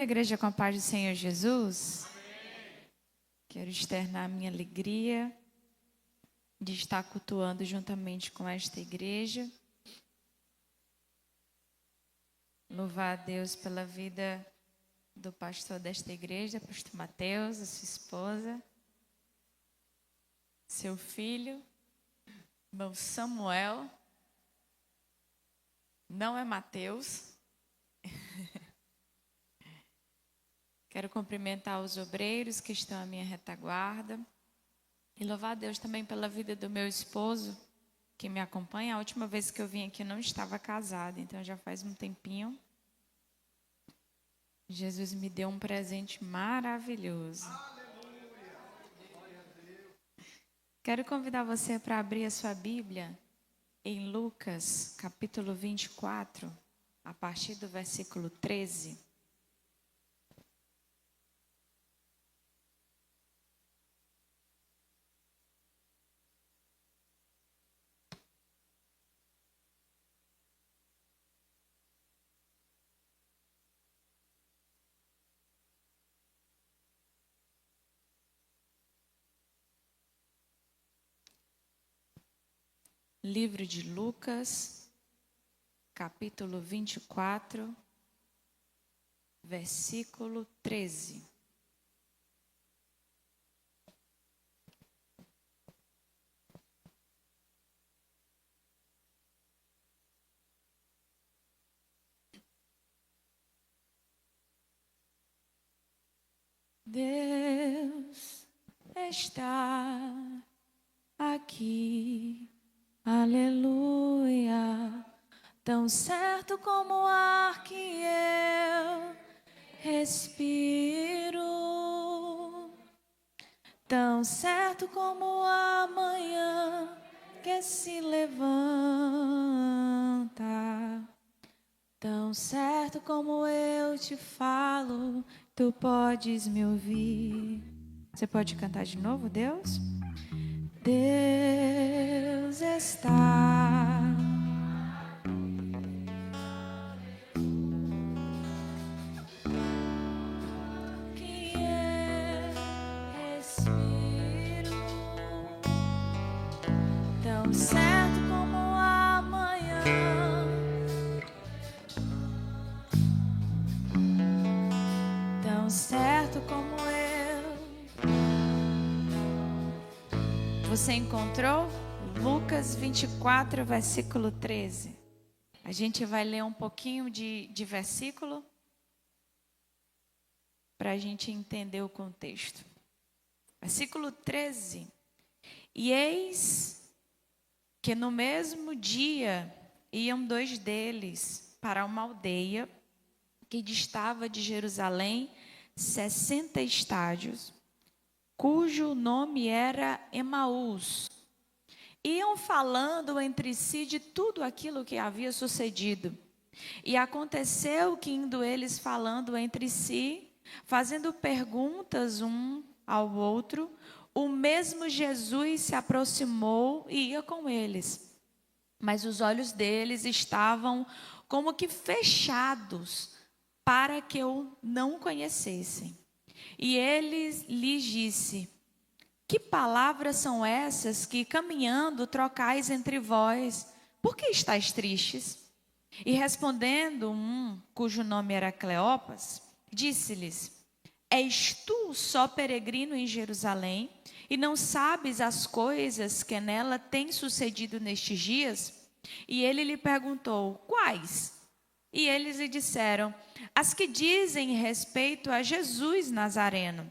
Igreja com a paz do Senhor Jesus. Quero externar minha alegria de estar cultuando juntamente com esta igreja. Louvar a Deus pela vida do pastor desta igreja, pastor Mateus, a sua esposa, seu filho, irmão Samuel. Não é Mateus. Quero cumprimentar os obreiros que estão à minha retaguarda e louvar a Deus também pela vida do meu esposo que me acompanha. A última vez que eu vim aqui eu não estava casada, então já faz um tempinho. Jesus me deu um presente maravilhoso. Quero convidar você para abrir a sua Bíblia em Lucas, capítulo 24, a partir do versículo 13. Livro de Lucas, capítulo 24, versículo 13. Deus está aqui. Aleluia, tão certo como o ar que eu respiro, tão certo como a manhã que se levanta, tão certo como eu te falo, tu podes me ouvir. Você pode cantar de novo, Deus? Deus está que eu respiro, tão certo como a manhã, tão certo como eu. Você encontrou? Lucas 24, versículo 13. A gente vai ler um pouquinho de versículo para a gente entender o contexto. Versículo 13. E eis que no mesmo dia iam dois deles para uma aldeia que distava de Jerusalém 60 estádios, cujo nome era Emaús. Iam falando entre si de tudo aquilo que havia sucedido. E aconteceu que, indo eles falando entre si, fazendo perguntas um ao outro, o mesmo Jesus se aproximou e ia com eles. Mas os olhos deles estavam como que fechados, para que o não conhecessem. E ele lhes disse: que palavras são essas que, caminhando, trocais entre vós? Por que estáis tristes? E respondendo cujo nome era Cleopas, disse-lhes: és tu só peregrino em Jerusalém, e não sabes as coisas que nela têm sucedido nestes dias? E ele lhe perguntou: quais? E eles lhe disseram: as que dizem respeito a Jesus Nazareno,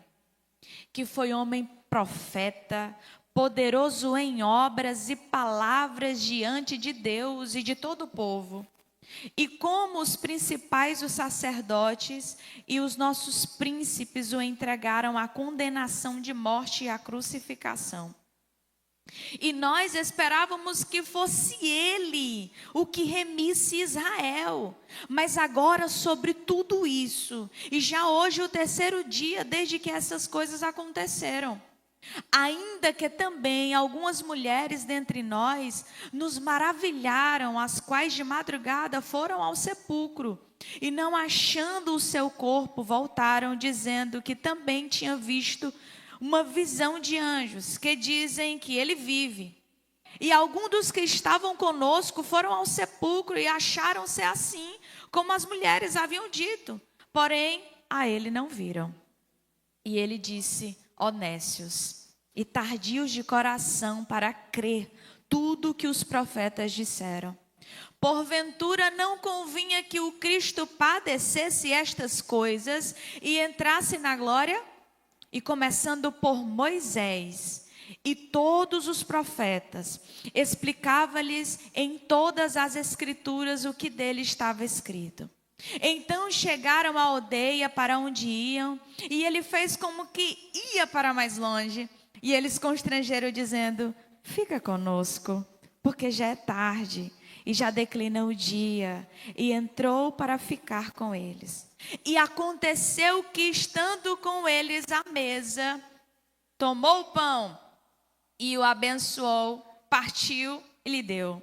que foi homem profeta, poderoso em obras e palavras diante de Deus e de todo o povo. E como os principais os sacerdotes e os nossos príncipes o entregaram à condenação de morte e à crucificação. E nós esperávamos que fosse ele o que remisse Israel. Mas agora, sobre tudo isso, e já hoje o terceiro dia desde que essas coisas aconteceram, Ainda que também algumas mulheres dentre nós nos maravilharam, as quais de madrugada foram ao sepulcro, e não achando o seu corpo, voltaram dizendo que também tinha visto uma visão de anjos, que dizem que ele vive. E alguns dos que estavam conosco foram ao sepulcro e acharam ser assim, como as mulheres haviam dito, porém a ele não viram. E ele disse: ó nécios e tardios de coração para crer tudo o que os profetas disseram. Porventura não convinha que o Cristo padecesse estas coisas e entrasse na glória? E começando por Moisés e todos os profetas, explicava-lhes em todas as escrituras o que dele estava escrito. Então chegaram à aldeia para onde iam, e ele fez como que ia para mais longe. E eles constrangeram, dizendo: fica conosco, porque já é tarde e já declina o dia. E entrou para ficar com eles. E aconteceu que, estando com eles à mesa, tomou o pão e o abençoou, partiu e lhe deu.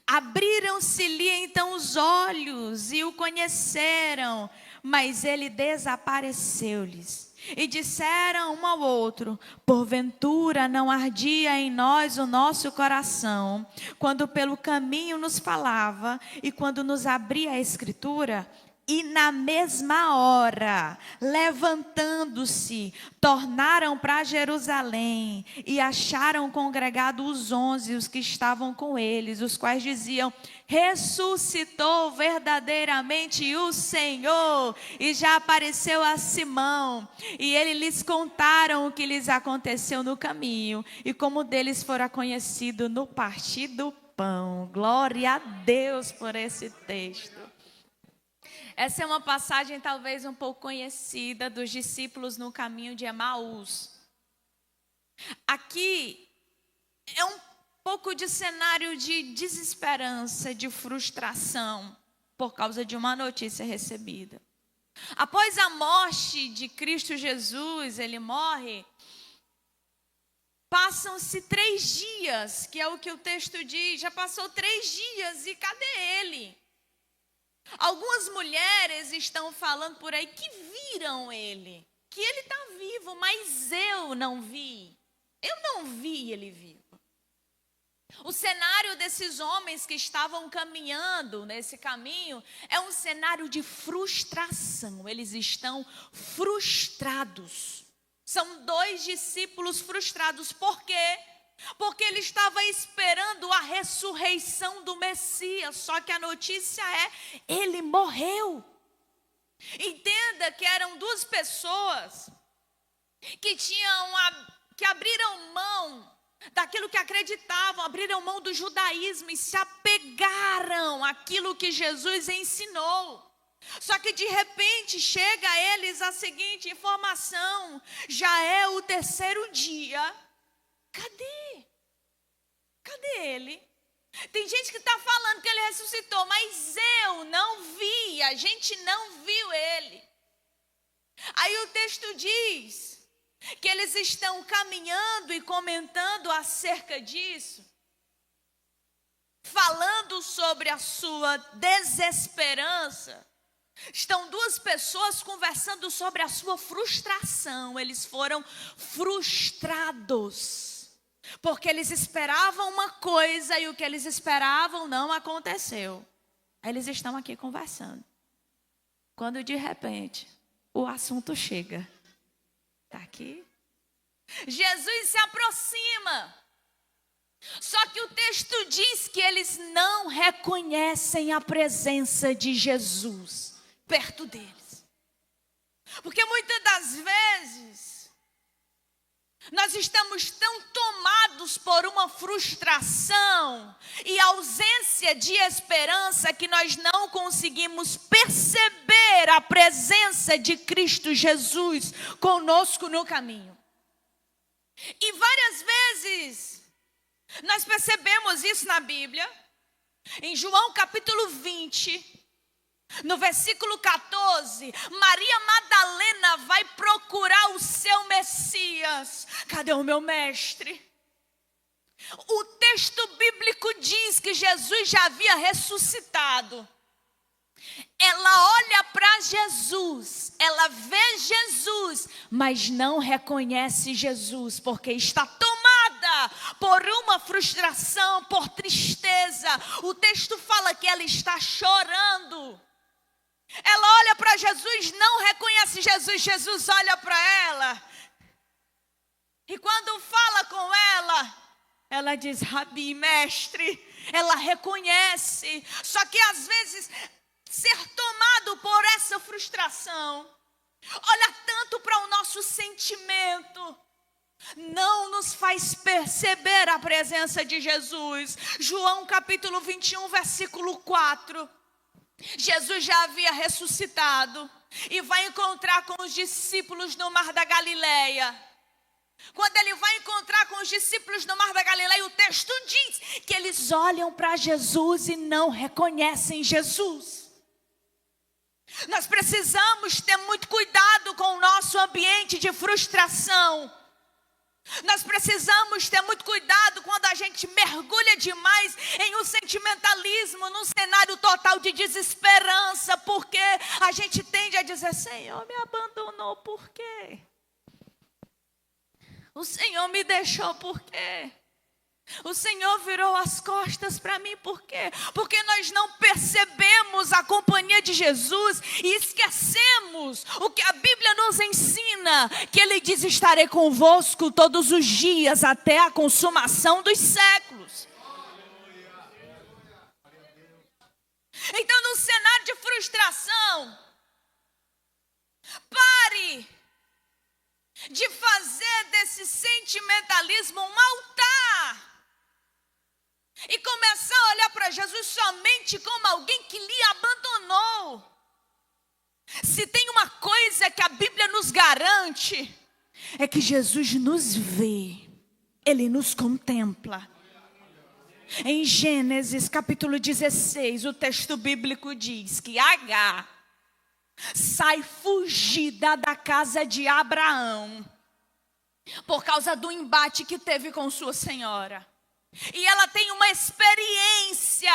Abriram-se-lhe então os olhos e o conheceram, mas ele desapareceu-lhes. E disseram um ao outro: porventura não ardia em nós o nosso coração, quando pelo caminho nos falava e quando nos abria a escritura? E na mesma hora, levantando-se, tornaram para Jerusalém e acharam congregados os 11, os que estavam com eles, os quais diziam: ressuscitou verdadeiramente o Senhor e já apareceu a Simão. E eles lhes contaram o que lhes aconteceu no caminho e como deles fora conhecido no partir do pão. Glória a Deus por esse texto. Essa é uma passagem talvez um pouco conhecida dos discípulos no caminho de Emaús. Aqui é um pouco de cenário de desesperança, de frustração, por causa de uma notícia recebida. Após a morte de Cristo Jesus, ele morre, passam-se 3 dias, que é o que o texto diz, já passou 3 dias e cadê ele? Algumas mulheres estão falando por aí que viram ele, que ele está vivo, mas eu não vi. Eu não vi ele vivo. O cenário desses homens que estavam caminhando nesse caminho é um cenário de frustração. Eles estão frustrados. São 2 discípulos frustrados. Por quê? Porque ele estava esperando a ressurreição do Messias, só que a notícia é: ele morreu. Entenda que eram 2 pessoas que abriram mão daquilo que acreditavam, abriram mão do judaísmo e se apegaram àquilo que Jesus ensinou. Só que de repente chega a eles a seguinte informação: já é o 3º dia. Cadê? Cadê ele? Tem gente que está falando que ele ressuscitou, mas eu não vi, a gente não viu ele. Aí o texto diz que eles estão caminhando e comentando acerca disso, falando sobre a sua desesperança. Estão 2 pessoas conversando sobre a sua frustração. Eles foram frustrados, porque eles esperavam uma coisa e o que eles esperavam não aconteceu. Aí eles estão aqui conversando, quando de repente o assunto chega. Está aqui. Jesus se aproxima. Só que o texto diz que eles não reconhecem a presença de Jesus perto deles. Porque muitas das vezes nós estamos tão tomados por uma frustração e ausência de esperança que nós não conseguimos perceber a presença de Cristo Jesus conosco no caminho. E várias vezes nós percebemos isso na Bíblia. Em João capítulo 20, no versículo 14, Maria Madalena vai procurar o seu Messias. aleluias. Cadê o meu mestre? O texto bíblico diz que Jesus já havia ressuscitado. Ela olha para Jesus, ela vê Jesus, mas não reconhece Jesus, porque está tomada por uma frustração, por tristeza. O texto fala que ela está chorando. Ela olha para Jesus, não reconhece Jesus, Jesus olha para ela. E quando fala com ela diz, Rabi, mestre. Ela reconhece, só que às vezes ser tomado por essa frustração, olha tanto para o nosso sentimento, não nos faz perceber a presença de Jesus. João capítulo 21, versículo 4. Jesus já havia ressuscitado e vai encontrar com os discípulos no Mar da Galileia. Quando ele vai encontrar com os discípulos no Mar da Galileia, o texto diz que eles olham para Jesus e não reconhecem Jesus. Nós precisamos ter muito cuidado com o nosso ambiente de frustração. Nós precisamos ter muito cuidado quando a gente mergulha demais em um sentimentalismo, num cenário total de desesperança, porque a gente tende a dizer, Senhor me abandonou, por quê? O Senhor me deixou, por quê? O Senhor virou as costas para mim, por quê? Porque nós não percebemos a companhia de Jesus e esquecemos o que a Bíblia nos ensina, que Ele diz, estarei convosco todos os dias até a consumação dos séculos. Então, no cenário de frustração, pare de fazer desse sentimentalismo um altar e começar a olhar para Jesus somente como alguém que lhe abandonou. Se tem uma coisa que a Bíblia nos garante, é que Jesus nos vê, Ele nos contempla. Em Gênesis capítulo 16, o texto bíblico diz que Agar sai fugida da casa de Abraão por causa do embate que teve com sua senhora. E ela tem uma experiência.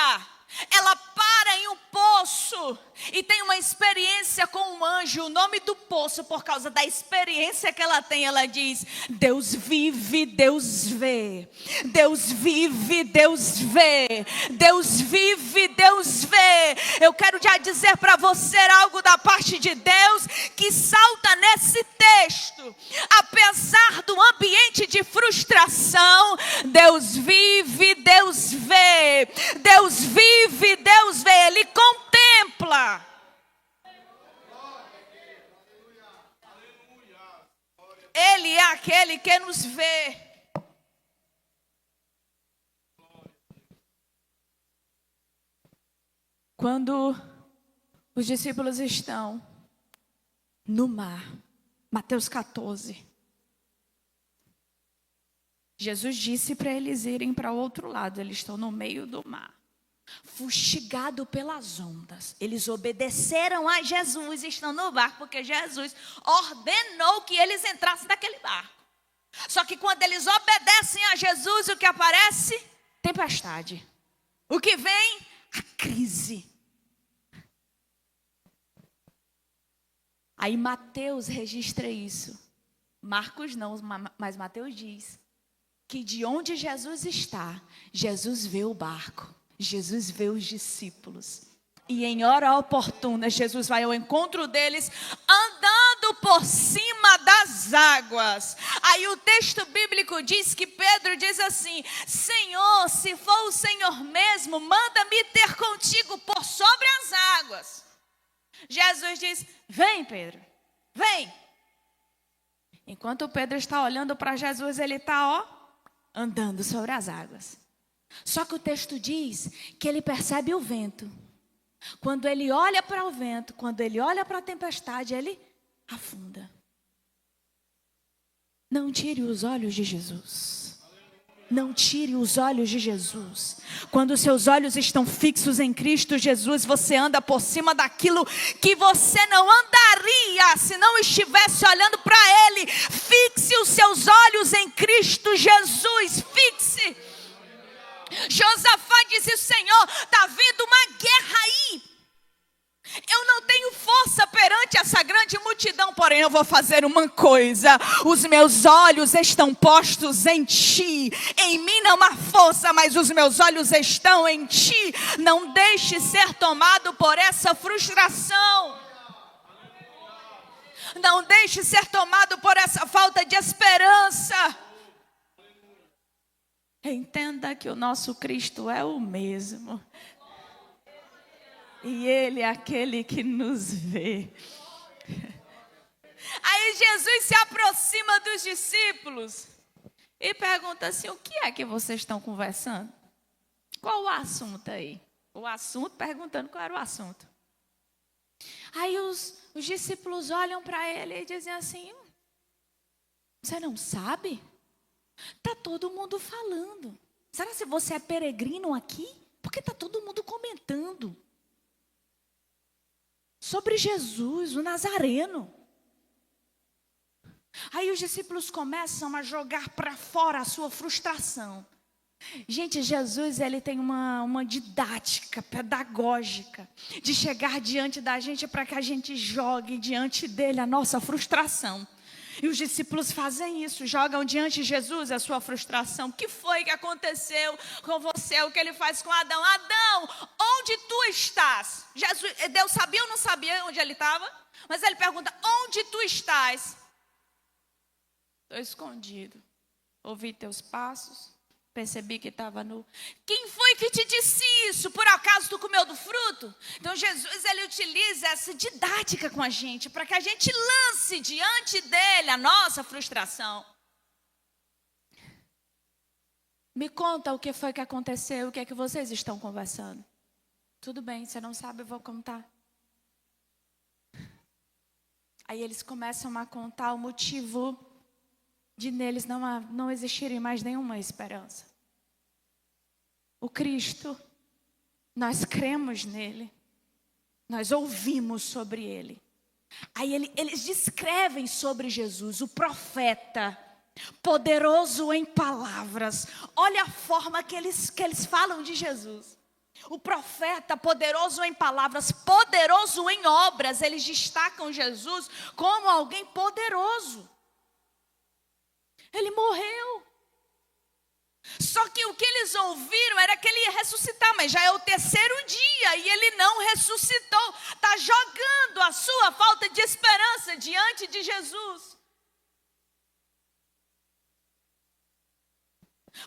Ela para em um poço e tem uma experiência com um anjo. O nome do poço, por causa da experiência que ela tem, ela diz, Deus vive, Deus vê. Deus vive, Deus vê. Deus vive, Deus vê. Eu quero já dizer para você algo da parte de Deus que salta nesse texto. Apesar do ambiente de frustração, Deus vive, Deus vê. Deus vive, Deus vê. Ele contempla. Ele é aquele que nos vê. Quando os discípulos estão no mar, Mateus 14, Jesus disse para eles irem para o outro lado. Eles estão no meio do mar, fustigado pelas ondas. Eles obedeceram a Jesus e estão no barco, porque Jesus ordenou que eles entrassem naquele barco. Só que quando eles obedecem a Jesus, o que aparece? Tempestade. O que vem? A crise. Aí Mateus registra isso. Marcos não, mas Mateus diz que de onde Jesus está, Jesus vê o barco. Jesus vê os discípulos. E em hora oportuna, Jesus vai ao encontro deles, andando por cima das águas. Aí o texto bíblico diz que Pedro diz assim, Senhor, se for o Senhor mesmo, manda-me ter contigo por sobre as águas. Jesus diz, vem Pedro, vem. Enquanto Pedro está olhando para Jesus, ele está andando sobre as águas. Só que o texto diz que ele percebe o vento. Quando ele olha para o vento, quando ele olha para a tempestade, ele afunda. Não tire os olhos de Jesus. Não tire os olhos de Jesus. Quando seus olhos estão fixos em Cristo Jesus, você anda por cima daquilo que você não andaria se não estivesse olhando para Ele. Fixe Fixe os seus olhos em Cristo Jesus. Fixe. Josafá disse: Senhor, está vindo uma guerra aí. Eu não tenho força perante essa grande multidão, porém eu vou fazer uma coisa. Os meus olhos estão postos em ti. Em mim não há força, mas os meus olhos estão em ti. Não deixe ser tomado por essa frustração. Não deixe ser tomado por essa falta de esperança. Entenda que o nosso Cristo é o mesmo. E Ele é aquele que nos vê. Aí Jesus se aproxima dos discípulos e pergunta assim: o que é que vocês estão conversando? Qual o assunto aí? O assunto, perguntando qual era o assunto. Aí os discípulos olham para ele e dizem assim: você não sabe? Está todo mundo falando. Será que você é peregrino aqui? Porque está todo mundo comentando sobre Jesus, o Nazareno. Aí os discípulos começam a jogar para fora a sua frustração. Gente, Jesus, ele tem uma didática pedagógica de chegar diante da gente para que a gente jogue diante dele a nossa frustração. E os discípulos fazem isso, jogam diante de Jesus a sua frustração. O que foi que aconteceu com você? O que ele faz com Adão? Adão, onde tu estás? Deus sabia ou não sabia onde ele estava? Mas ele pergunta: onde tu estás? Estou escondido. Ouvi teus passos, percebi que estava nu. Quem foi que te disse isso? Por acaso tu comeu do fruto? Então Jesus, ele utiliza essa didática com a gente, para que a gente lance diante dele a nossa frustração. Me conta o que foi que aconteceu, o que é que vocês estão conversando. Tudo bem, você não sabe, eu vou contar. Aí eles começam a contar o motivo de neles não existirem mais nenhuma esperança. O Cristo, nós cremos nele, nós ouvimos sobre ele. Aí eles descrevem sobre Jesus, o profeta, poderoso em palavras. Olha a forma que eles falam de Jesus. O profeta, poderoso em palavras, poderoso em obras. Eles destacam Jesus como alguém poderoso. Ele morreu. Só que o que eles ouviram era que ele ia ressuscitar, mas já é o terceiro dia e ele não ressuscitou. Está jogando a sua falta de esperança diante de Jesus.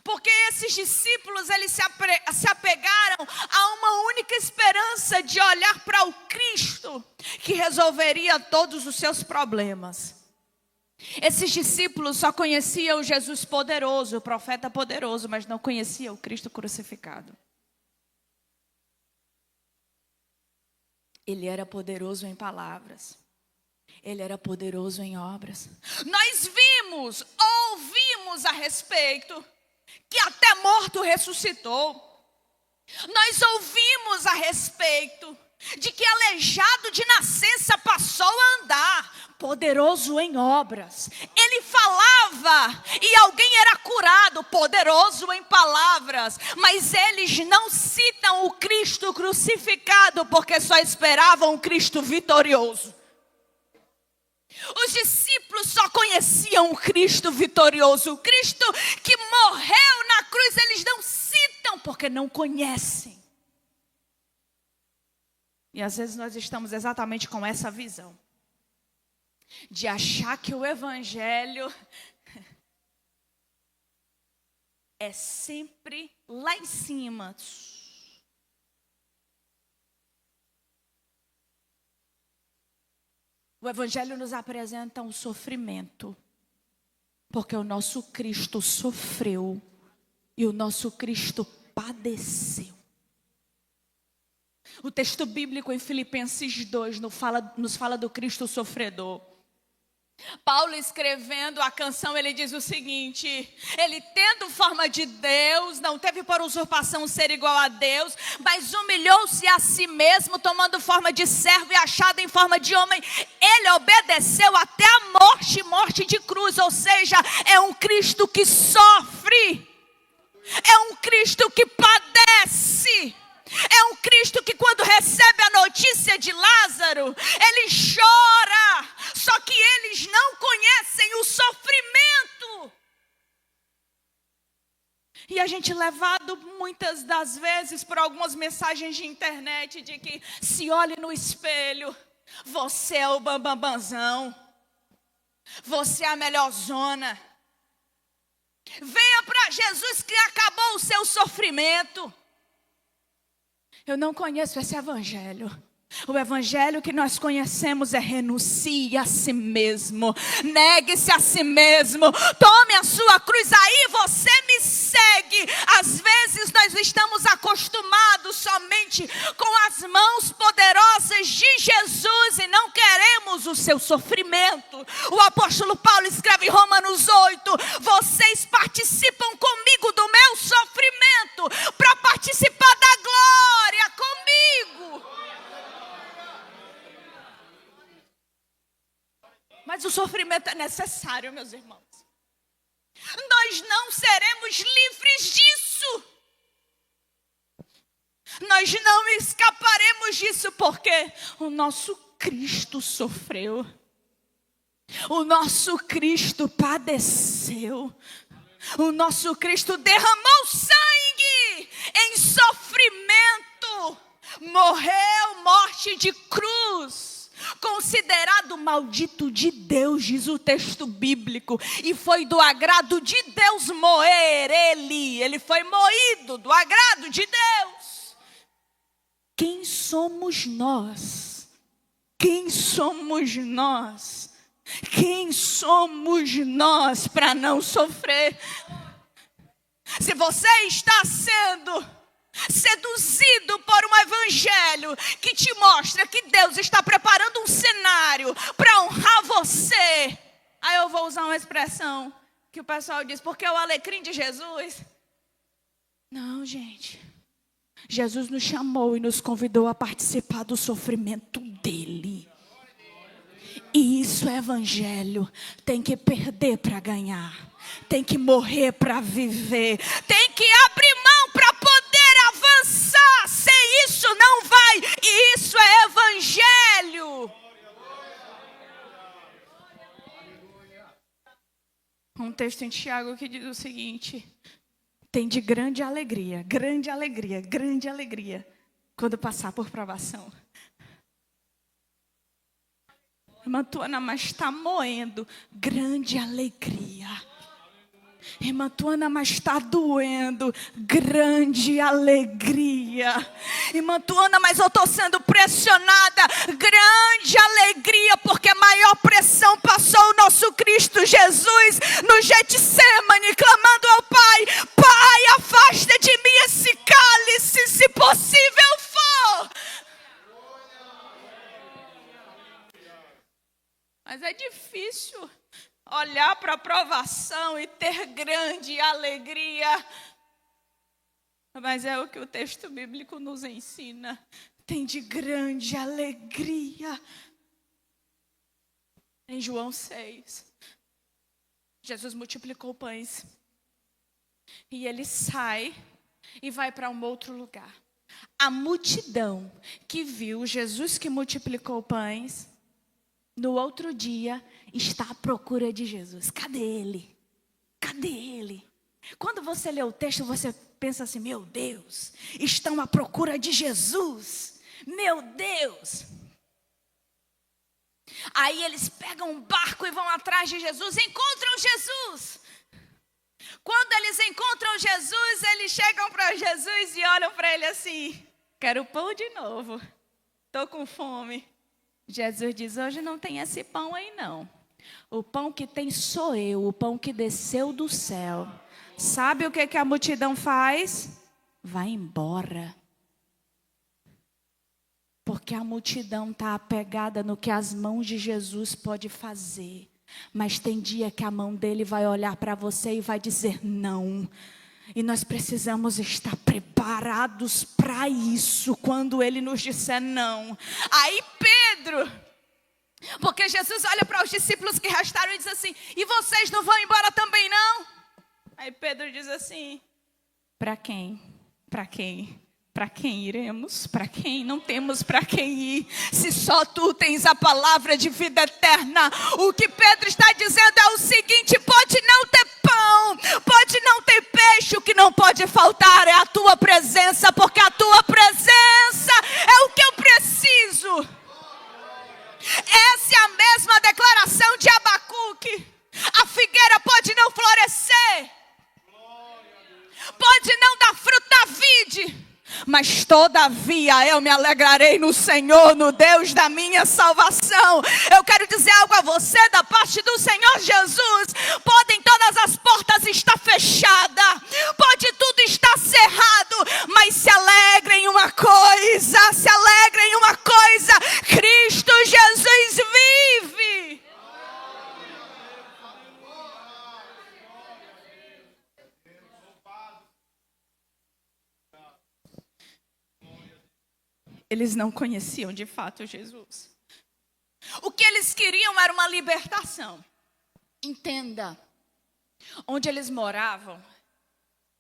Porque esses discípulos, eles se apegaram a uma única esperança de olhar para o Cristo que resolveria todos os seus problemas. Esses discípulos só conheciam o Jesus poderoso, o profeta poderoso, mas não conheciam o Cristo crucificado. Ele era poderoso em palavras. Ele era poderoso em obras. Nós ouvimos a respeito que até morto ressuscitou. Nós ouvimos a respeito de que aleijado de nascença passou a andar. Poderoso em obras. Ele falava e alguém era curado. Poderoso em palavras. Mas eles não citam o Cristo crucificado, porque só esperavam o Cristo vitorioso. Os discípulos só conheciam o Cristo vitorioso. O Cristo que morreu na cruz, eles não citam porque não conhecem. E às vezes nós estamos exatamente com essa visão. De achar que o evangelho é sempre lá em cima. O evangelho nos apresenta um sofrimento, porque o nosso Cristo sofreu e o nosso Cristo padeceu. O texto bíblico em Filipenses 2 nos fala do Cristo sofredor. Paulo, escrevendo a canção, ele diz o seguinte: ele, tendo forma de Deus, não teve por usurpação ser igual a Deus, mas humilhou-se a si mesmo, tomando forma de servo e achado em forma de homem. Ele obedeceu até a morte de cruz. Jesus, ou seja, é um Cristo que sofre, é um Cristo que padece. É um Cristo que quando recebe a notícia de Lázaro, ele chora. Só que eles não conhecem o sofrimento. E a gente levado muitas das vezes por algumas mensagens de internet de que se olhe no espelho, você é o bambambãzão, você é a melhor zona. Venha para Jesus que acabou o seu sofrimento. Eu não conheço esse evangelho. O evangelho que nós conhecemos é renuncie a si mesmo, negue-se a si mesmo, tome a sua cruz, aí você me segue. Às vezes nós estamos acostumados somente com as mãos poderosas de Jesus e não queremos o seu sofrimento. O apóstolo Paulo escreve em Romanos 8, vocês participam comigo do meu sofrimento, para participar da glória comigo. Mas o sofrimento é necessário, meus irmãos. Nós não seremos livres disso. Nós não escaparemos disso, porque o nosso Cristo sofreu. O nosso Cristo padeceu. O nosso Cristo derramou sangue em sofrimento. Morreu morte de cruz. Considerado maldito de Deus, diz o texto bíblico, e foi do agrado de Deus moer ele foi moído do agrado de Deus. Quem somos nós? Quem somos nós? Quem somos nós para não sofrer? Se você está sendo seduzido por um evangelho que te mostra que Deus está preparando um cenário para honrar você. Aí eu vou usar uma expressão que o pessoal diz, porque é o alecrim de Jesus. Não, gente. Jesus nos chamou e nos convidou a participar do sofrimento dele. E isso é evangelho. Tem que perder para ganhar. Tem que morrer para viver. Tem que abrir mão para poder avançar. Sem isso não vai. E isso é evangelho. Um texto em Tiago que diz o seguinte: tem de grande alegria, grande alegria, grande alegria, quando passar por provação. Irmã Tuana, mas está moendo. Grande alegria. Irmã Tuana, mas está doendo. Grande alegria. Irmã Tuana, mas eu estou sendo pressionada. Grande alegria, porque a maior pressão passou o nosso Cristo Jesus no Getsemane, clamando ao Pai: Pai, afasta de mim esse cálice, se possível for. Mas é difícil olhar para a provação e ter grande alegria. Mas é o que o texto bíblico nos ensina. Tem de grande alegria. Em João 6, Jesus multiplicou pães. E ele sai e vai para um outro lugar. A multidão que viu Jesus que multiplicou pães, no outro dia, está à procura de Jesus. Cadê ele? Cadê ele? Quando você lê o texto, você pensa assim: meu Deus, estão à procura de Jesus. Meu Deus. Aí eles pegam um barco e vão atrás de Jesus, encontram Jesus. Quando eles encontram Jesus, eles chegam para Jesus e olham para ele assim: quero pão de novo, estou com fome. Jesus diz: hoje não tem esse pão aí não. O pão que tem sou eu, o pão que desceu do céu. Sabe o que a multidão faz? Vai embora. Porque a multidão está apegada no que as mãos de Jesus podem fazer. Mas tem dia que a mão dele vai olhar para você e vai dizer não. E nós precisamos estar preparados para isso quando ele nos disser não. Aí Pedro Porque Jesus olha para os discípulos que restaram e diz assim: e vocês não vão embora também não? Aí Pedro diz assim: para quem? Para quem? Para quem iremos? Para quem? Não temos para quem ir. Se só tu tens a palavra de vida eterna. O que Pedro está dizendo é o seguinte: pode não ter pão, pode não ter peixe, o que não pode faltar é a tua presença, porque a tua presença é o que eu preciso. Essa é a mesma declaração de Abacuque. A figueira pode não florescer, pode não dar fruto da vide, mas todavia eu me alegrarei no Senhor, no Deus da minha salvação. Eu quero dizer algo a você da parte do Senhor Jesus. Podem todas as portas estar fechadas, pode tudo estar cerrado, mas se alegrem em uma coisa, se alegrem em uma coisa: Cristo Jesus vive. Eles não conheciam de fato Jesus. O que eles queriam era uma libertação. Entenda, onde eles moravam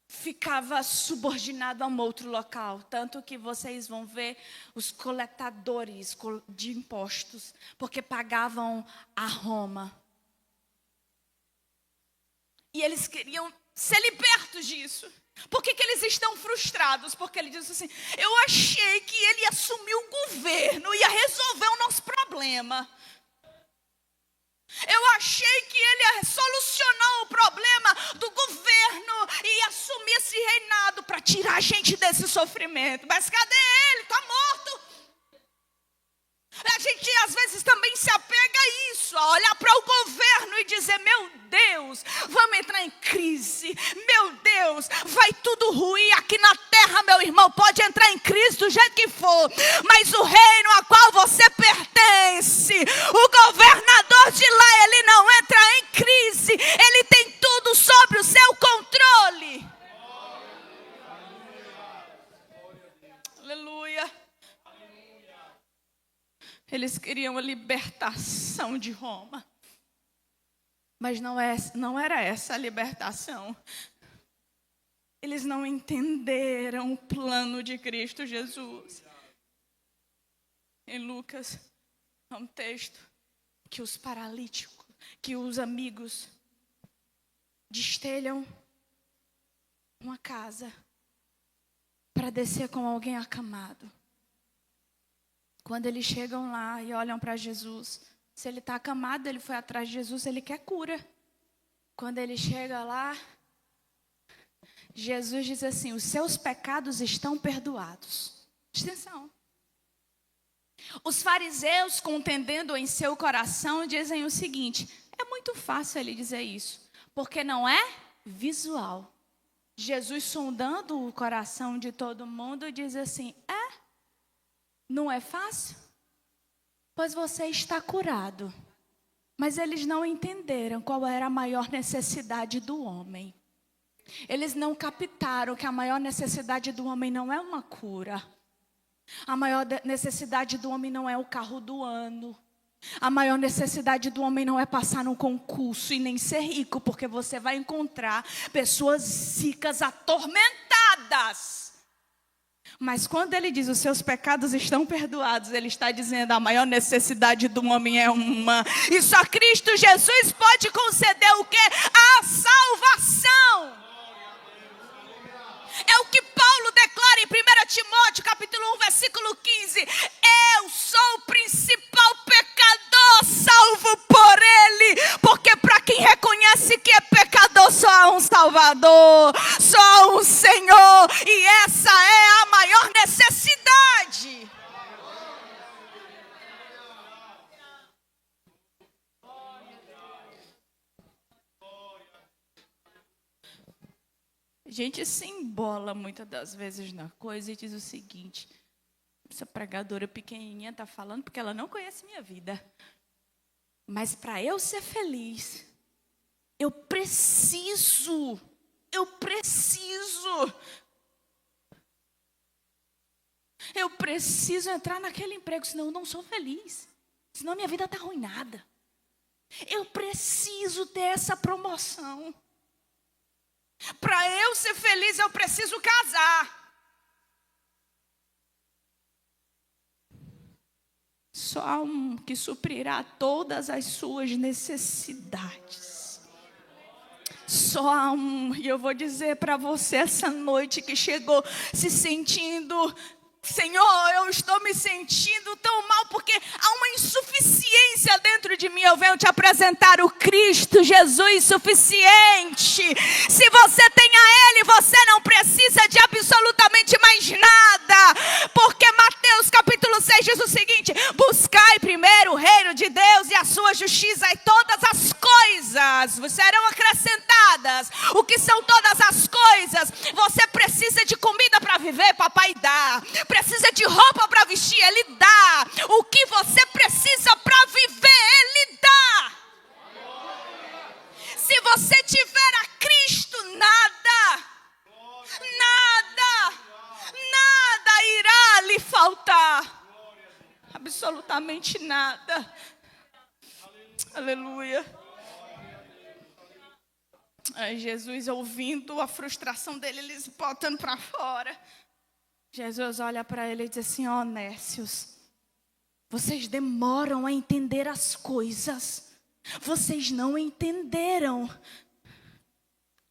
ficava subordinado a um outro local. Tanto que vocês vão ver os coletadores de impostos, porque pagavam a Roma. E eles queriam ser libertos disso. Por que eles estão frustrados? Porque ele diz assim: eu achei que ele ia assumir o governo, ia resolver o nosso problema. Eu achei que ele ia solucionar o problema do governo e ia assumir esse reinado para tirar a gente desse sofrimento. Mas cadê ele? Está morto. A gente às vezes também se apega a isso, a olhar para o governo e dizer: meu Deus, vamos entrar em crise. Meu Deus, vai tudo ruir aqui na terra, meu irmão. Pode entrar em crise do jeito que for, mas o reino a qual você pertence, o governador de lá, ele não entra em crise. Ele tem tudo sob o seu controle. Aleluia. Eles queriam a libertação de Roma. Mas não era essa a libertação. Eles não entenderam o plano de Cristo Jesus. Em Lucas, há um texto que os paralíticos, que os amigos destelham uma casa para descer com alguém acamado. Quando eles chegam lá e olham para Jesus, se ele está acamado, ele foi atrás de Jesus, ele quer cura. Quando ele chega lá, Jesus diz assim: os seus pecados estão perdoados. Presta atenção. Os fariseus, contendendo em seu coração, dizem o seguinte: é muito fácil ele dizer isso, porque não é visual. Jesus, sondando o coração de todo mundo, diz assim: não é fácil? Pois você está curado. Mas eles não entenderam qual era a maior necessidade do homem. Eles não captaram que a maior necessidade do homem não é uma cura. A maior necessidade do homem não é o carro do ano. A maior necessidade do homem não é passar num concurso e nem ser rico, porque você vai encontrar pessoas ricas atormentadas. Mas quando ele diz: os seus pecados estão perdoados, ele está dizendo: a maior necessidade do homem é uma. E só Cristo Jesus pode conceder o quê? A salvação. É o que Paulo declara em 1 Timóteo, capítulo 1, versículo 15. Eu sou o principal pecador, salvo por ele. Porque para quem reconhece que é pecador, só há um Salvador, só há um Senhor. E essa é a maior necessidade. A gente se embola muitas das vezes na coisa e diz o seguinte: essa pregadora pequenininha está falando porque ela não conhece minha vida. Mas para eu ser feliz, eu preciso entrar naquele emprego, senão eu não sou feliz. senão minha vida está arruinada. Eu preciso ter essa promoção. Para eu ser feliz, eu preciso casar. Só há um que suprirá todas as suas necessidades. Só há um, e eu vou dizer para você essa noite que chegou se sentindo: Senhor, eu estou me sentindo tão mal porque há uma insuficiência dentro de mim. Eu venho te apresentar o Cristo Jesus suficiente. Se você tem a Ele, você não precisa de absolutamente mais nada. Porque Mateus capítulo 6 diz o seguinte: buscai primeiro o reino de Deus e a sua justiça, e todas as coisas serão acrescentadas. O que são todas as coisas? Você precisa de comida para viver, papai dá. Precisa de roupa para vestir, Ele dá. O que você precisa para viver, Ele dá. Se você tiver a Cristo, nada irá lhe faltar. Absolutamente nada. Aleluia. Aí Jesus, ouvindo a frustração dele, eles botando para fora. Jesus olha para ele e diz assim: ó, nécios, vocês demoram a entender as coisas. Vocês não entenderam.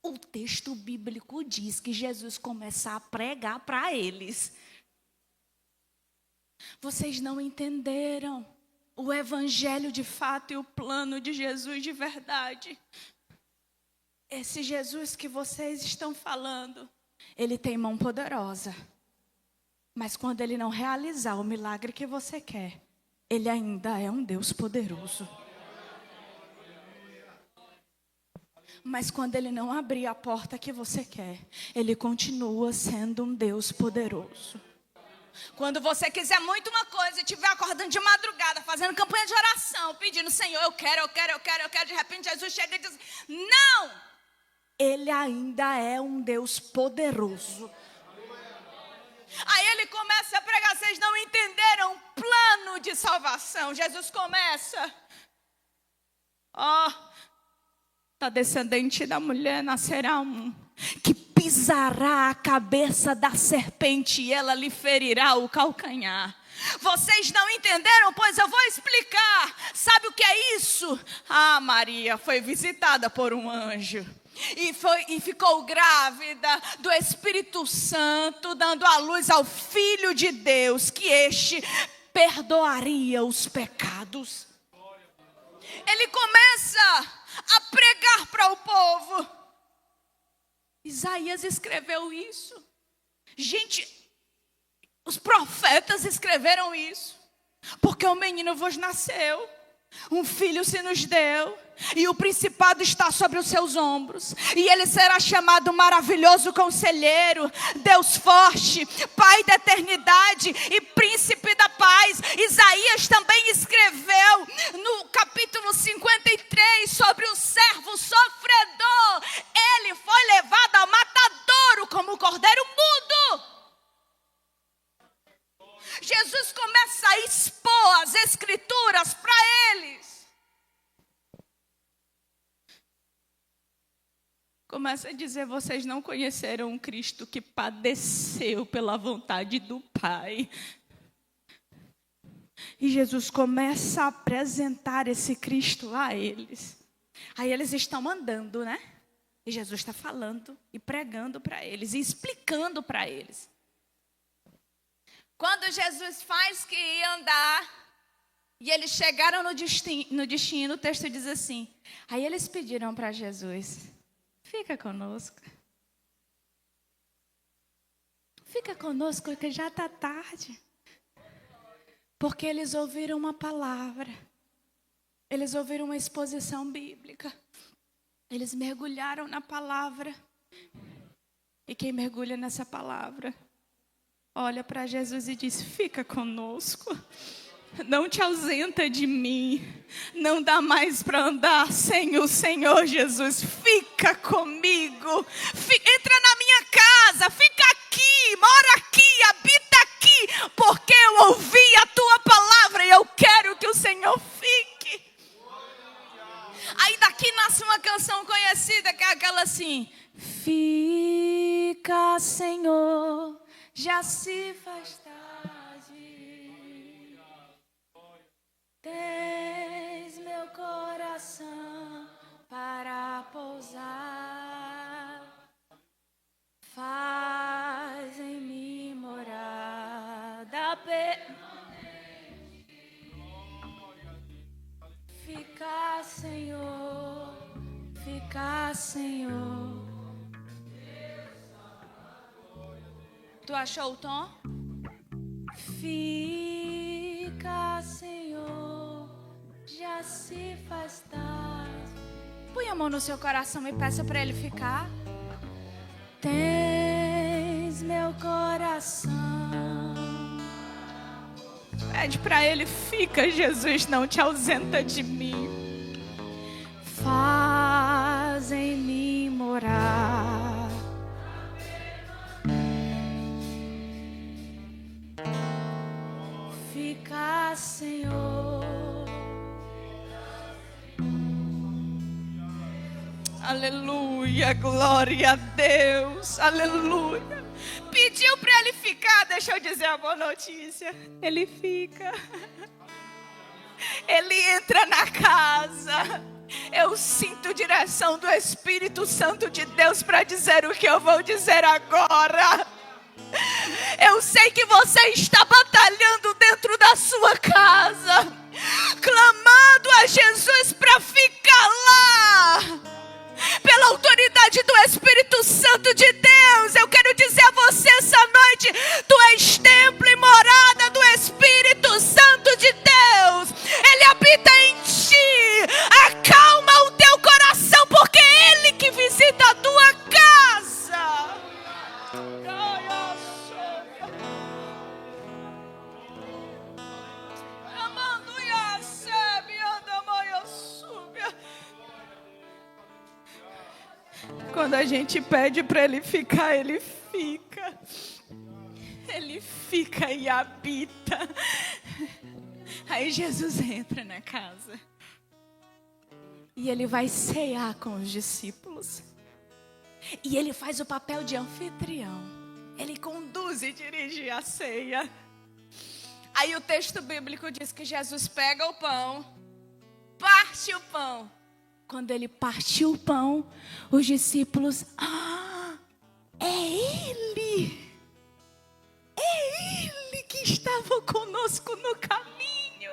O texto bíblico diz que Jesus começa a pregar para eles. Vocês não entenderam o evangelho de fato e o plano de Jesus de verdade. Esse Jesus que vocês estão falando, Ele tem mão poderosa. Mas quando Ele não realizar o milagre que você quer, Ele ainda é um Deus poderoso. Mas quando Ele não abrir a porta que você quer, Ele continua sendo um Deus poderoso. Quando você quiser muito uma coisa e estiver acordando de madrugada, fazendo campanha de oração, pedindo: Senhor, eu quero. De repente Jesus chega e diz: não! Ele ainda é um Deus poderoso. Aí Ele começa a pregar: vocês não entenderam o plano de salvação. Jesus começa: da descendente da mulher nascerá um que pisará a cabeça da serpente e ela lhe ferirá o calcanhar. Vocês não entenderam? Pois eu vou explicar. Sabe o que é isso? Maria foi visitada por um anjo. E ficou grávida do Espírito Santo, dando à luz ao Filho de Deus, que este perdoaria os pecados. Ele começa a pregar para o povo. Isaías escreveu isso. Gente, os profetas escreveram isso. Porque um menino vos nasceu, um filho se nos deu, e o principado está sobre os seus ombros. E ele será chamado Maravilhoso Conselheiro, Deus Forte, Pai da Eternidade e Príncipe da Paz. Isaías também escreveu no capítulo 53 sobre o servo sofredor. Ele foi levado ao matadouro como o cordeiro mudo. Jesus começa a expor as escrituras para eles. Começa a dizer: vocês não conheceram um Cristo que padeceu pela vontade do Pai. E Jesus começa a apresentar esse Cristo a eles. Aí eles estão andando, né? E Jesus está falando e pregando para eles e explicando para eles. Quando Jesus faz que ia andar e eles chegaram no destino, o texto diz assim: aí eles pediram para Jesus: fica conosco. Fica conosco que já está tarde. Porque eles ouviram uma palavra. Eles ouviram uma exposição bíblica. Eles mergulharam na palavra. E quem mergulha nessa palavra olha para Jesus e diz: fica conosco. Não te ausenta de mim. Não dá mais para andar sem o Senhor Jesus. Fica comigo. Entra na minha casa. Fica aqui. Mora aqui. Habita aqui. Porque eu ouvi a tua palavra e eu quero quero que o Senhor fique. Aí daqui nasce uma canção conhecida, que é aquela assim: fica, Senhor, já se faz tarde. Tens meu coração para pousar. Faz em mim morada Fica, Senhor, fica, Senhor. Tu achou o tom? Fica, Senhor, já se faz tarde. Põe a mão no seu coração e peça para Ele ficar. Tens meu coração. Pede para Ele: fica, Jesus, não te ausenta de mim. Faz em mim morar. Fica, Senhor. Aleluia, glória a Deus, aleluia. Pediu para Ele ficar, deixa eu dizer a boa notícia. Ele fica. Ele entra na casa. Eu sinto direção do Espírito Santo de Deus para dizer o que eu vou dizer agora. Eu sei que você está batalhando dentro da sua casa, clamando a Jesus para ficar lá. Pela autoridade do Espírito Santo de Deus, eu quero dizer a você essa noite: tu és templo e morada do Espírito Santo de Deus. Ele habita em ti. Acalma o teu coração, porque é Ele que visita a tua casa. Quando a gente pede para Ele ficar, Ele fica. Ele fica e habita. Aí Jesus entra na casa. E Ele vai cear com os discípulos. E Ele faz o papel de anfitrião. Ele conduz e dirige a ceia. Aí o texto bíblico diz que Jesus pega o pão, parte o pão. Quando Ele partiu o pão, os discípulos: é Ele! É Ele que estava conosco no caminho.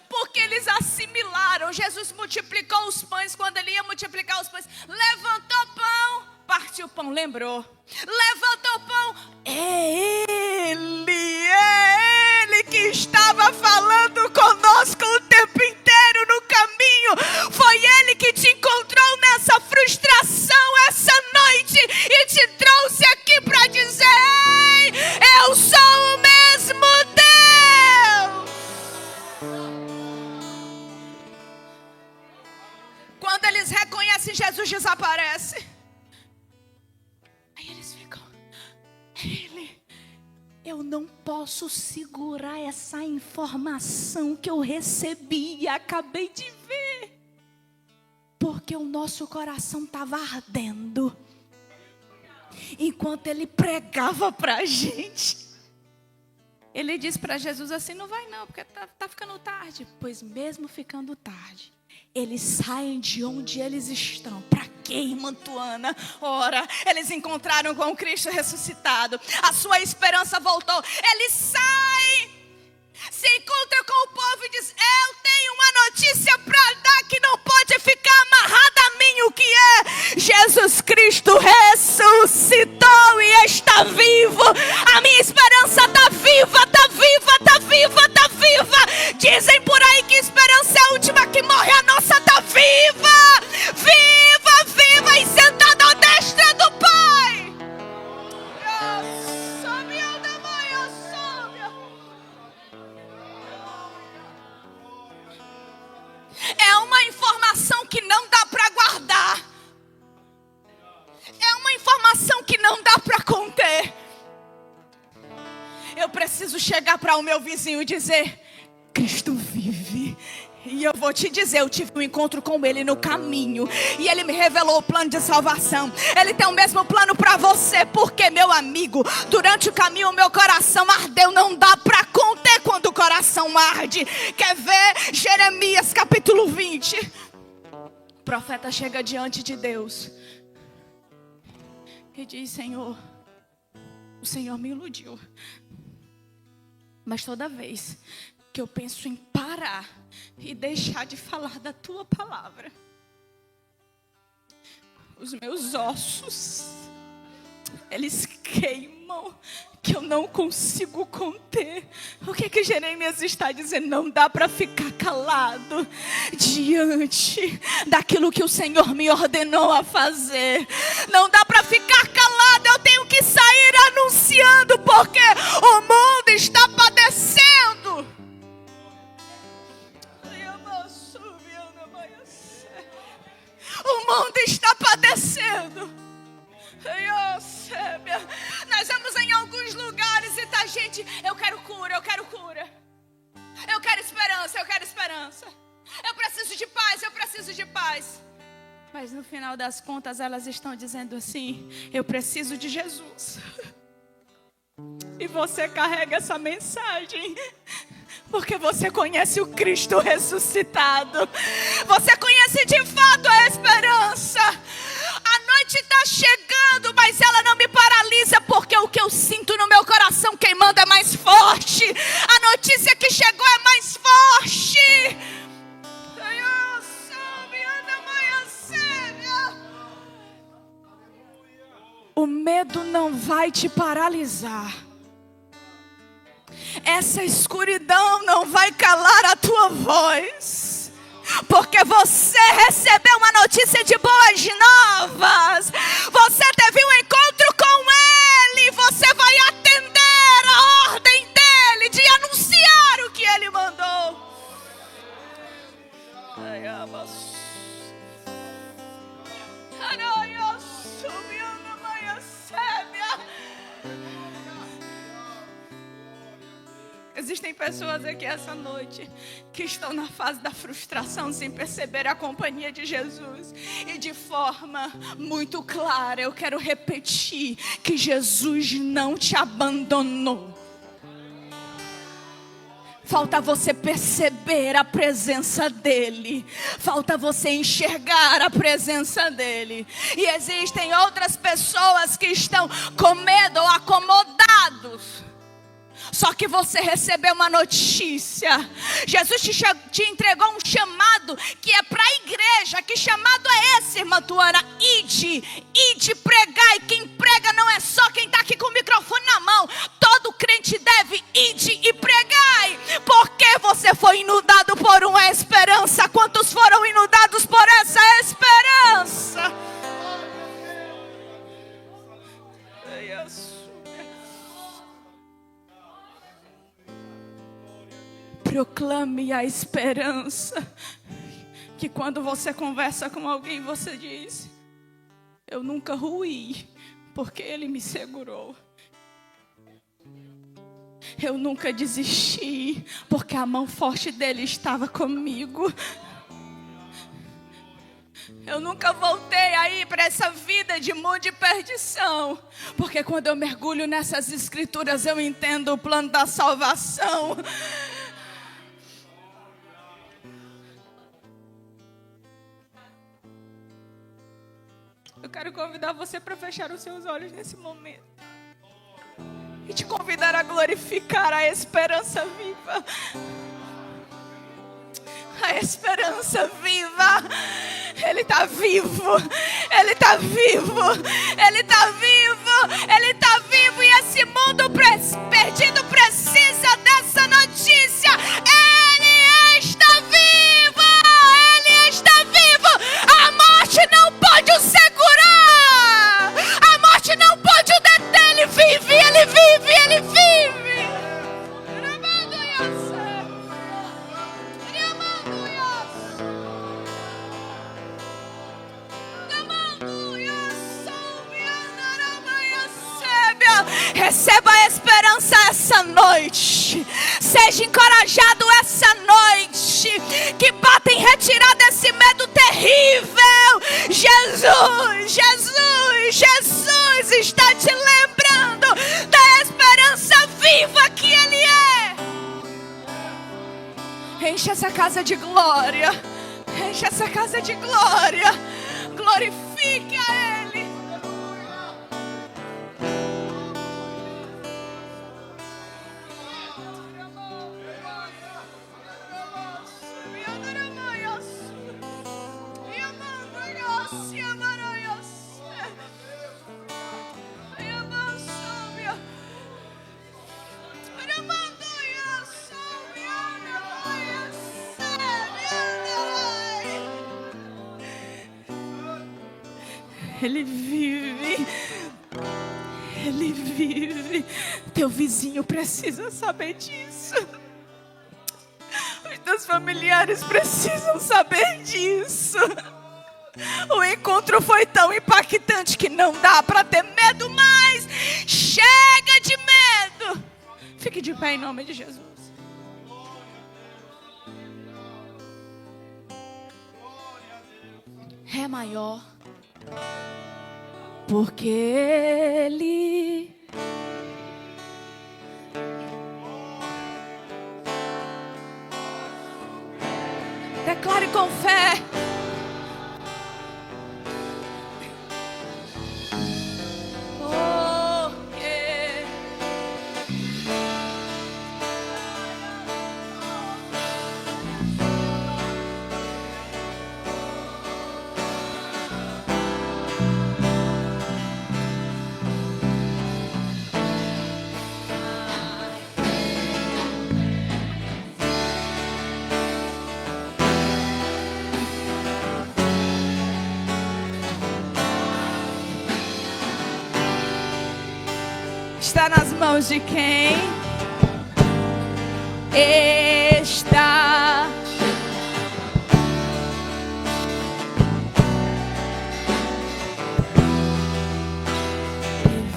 Porque eles assimilaram. Jesus multiplicou os pães. Quando Ele ia multiplicar os pães, levantou o pão, partiu o pão, lembrou. Levantou o pão, é Ele que estava falando conosco o tempo inteiro no caminho. Foi Ele que te encontrou nessa frustração essa noite e te trouxe aqui para dizer: ei, eu sou o mesmo Deus. Quando eles reconhecem, Jesus desaparece. Aí eles ficam: Ele, eu não posso segurar essa informação que eu recebi e acabei de ver. Porque o nosso coração estava ardendo. Enquanto Ele pregava para a gente. Ele disse para Jesus assim: não vai não, porque tá ficando tarde. Pois mesmo ficando tarde, eles saem de onde eles estão. Para quê, irmã Tuana? Ora, eles encontraram com o Cristo ressuscitado. A sua esperança voltou. Eles saem, se encontra com o povo e diz: eu tenho uma notícia para dar que não pode ficar amarrada a mim. O que é? Jesus Cristo ressuscitou e está vivo. A minha esperança está viva, está viva, está viva, está viva. Dizem por aí que esperança é a última que morre. A nossa está viva, viva, viva e sentada à destra do Pai. É uma informação que não dá para guardar. É uma informação que não dá para conter. Eu preciso chegar para o meu vizinho e dizer: Cristo E eu vou te dizer, eu tive um encontro com Ele no caminho. E Ele me revelou o plano de salvação. Ele tem o mesmo plano para você. Porque, meu amigo, durante o caminho o meu coração ardeu. Não dá para conter quando o coração arde. Quer ver? Jeremias capítulo 20. O profeta chega diante de Deus e diz: Senhor, o Senhor me iludiu. Mas toda vez que eu penso em parar e deixar de falar da tua palavra, os meus ossos, eles queimam, que eu não consigo conter. O que Jeremias está dizendo? Não dá para ficar calado diante daquilo que o Senhor me ordenou a fazer. Não dá para ficar calado, eu tenho que sair anunciando, porque o mundo está padecendo. O mundo está padecendo. Nós vamos em alguns lugares e tá gente, eu quero cura, eu quero cura. Eu quero esperança, eu quero esperança. Eu preciso de paz, eu preciso de paz. Mas no final das contas elas estão dizendo assim: eu preciso de Jesus. E você carrega essa mensagem porque você conhece o Cristo ressuscitado. Você conhece de fato a esperança. A noite está chegando, mas ela não me paralisa, porque o que eu sinto no meu coração queimando é mais forte. A notícia que chegou é mais forte. O medo não vai te paralisar. Essa escuridão não vai calar a tua voz. Porque você recebeu uma notícia de boas novas. Você teve um encontro com Ele. Você vai atender a ordem dEle de anunciar o que Ele mandou. Existem pessoas aqui essa noite que estão na fase da frustração sem perceber a companhia de Jesus. E de forma muito clara eu quero repetir que Jesus não te abandonou. Falta você perceber a presença dEle. Falta você enxergar a presença dEle. E existem outras pessoas que estão com medo ou acomodados. Só que você recebeu uma notícia. Jesus te entregou um chamado que é para a igreja. Que chamado é esse, irmã Tuana? Ide pregar. E quem prega não é só quem está aqui com o microfone na mão. Todo crente deve ide e pregai. Porque você foi inundado por uma esperança. Quantos foram inundados por essa esperança? Proclame a esperança. Que quando você conversa com alguém, você diz: eu nunca ruí, porque Ele me segurou. Eu nunca desisti, porque a mão forte dEle estava comigo. Eu nunca voltei aí para essa vida de mundo e perdição, porque quando eu mergulho nessas escrituras, eu entendo o plano da salvação. Eu quero convidar você para fechar os seus olhos nesse momento e te convidar a glorificar a esperança viva. A esperança viva. Ele está vivo. Ele está vivo. Ele está vivo. Ele está vivo. E esse mundo perdido precisa dessa notícia. Ele está vivo. Ele está vivo. A morte não pode o segurar. A morte não pode o deter. Ele vive. Ele vive. Ele vive. Receba a esperança essa noite. Seja encorajado essa noite. que bata em retirada esse medo terrível. Jesus, Jesus, Jesus está te lembrando da esperança viva que Ele é. Enche essa casa de glória. Enche essa casa de glória. Glorifique a Ele. Ele vive. Ele vive. Teu vizinho precisa saber disso. Os teus familiares precisam saber disso. O encontro foi tão impactante que não dá para ter medo mais. Chega de medo. Fique de pé em nome de Jesus. É maior. Porque Ele declare com fé. Está nas mãos de quem está.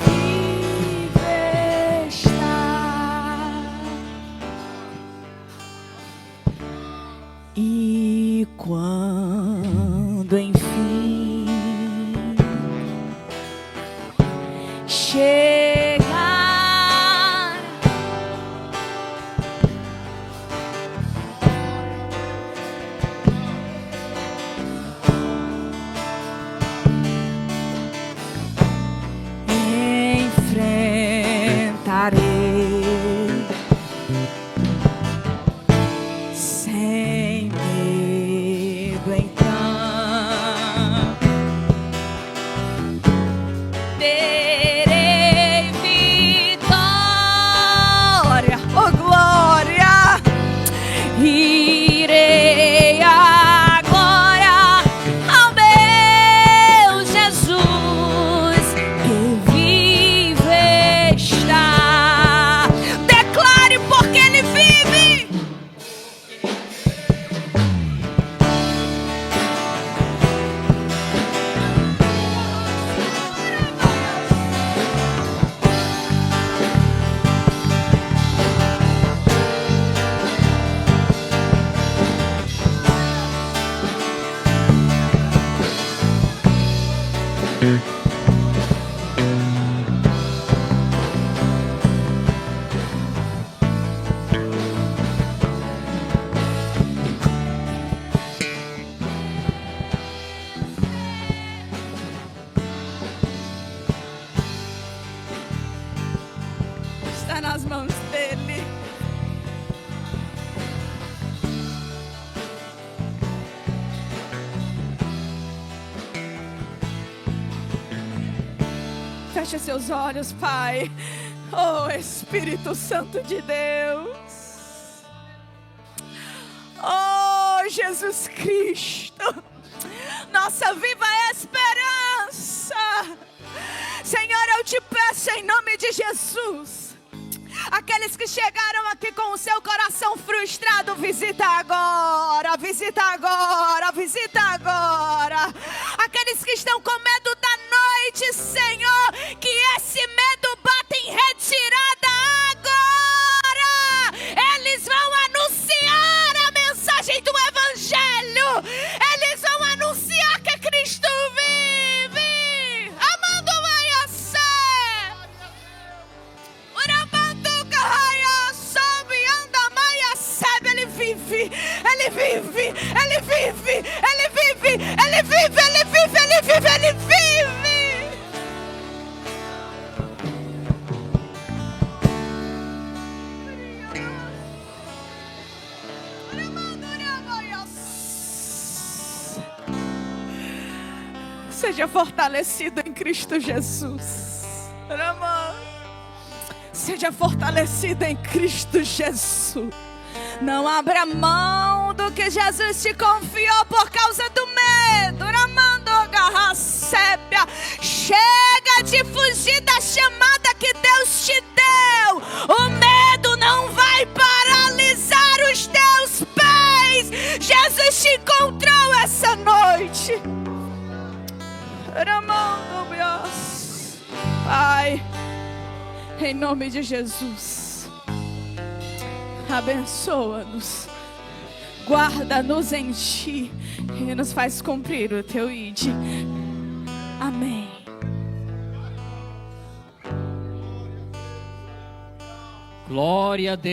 Vive está. E quando enfim chegar sem medo, então terei vitória, oh glória, irei agora ao meu Jesus que vive está. Declare porque Ele vive. Está nas mãos dEle. Feche seus olhos, Pai. Oh, Espírito Santo de Deus. Oh, Jesus Cristo. Nossa viva esperança. Senhor, eu te peço em nome de Jesus. Aqueles que chegaram aqui com o seu coração frustrado, visita agora, visita agora, visita agora. Aqueles que estão com medo da noite, Senhor, que esse medo bata em retirada agora. Eles vão anunciar a mensagem do Evangelho. Seja fortalecido em Cristo Jesus. Seja fortalecido em Cristo Jesus. Não abra mão do que Jesus te confiou por causa do medo. Chega de fugir da chamada que Deus te deu. O medo não vai paralisar os teus pés. Jesus te encontrou essa noite. Pai, em nome de Jesus, abençoa-nos, guarda-nos em Ti e nos faz cumprir o Teu ID. Amém. Glória a Deus.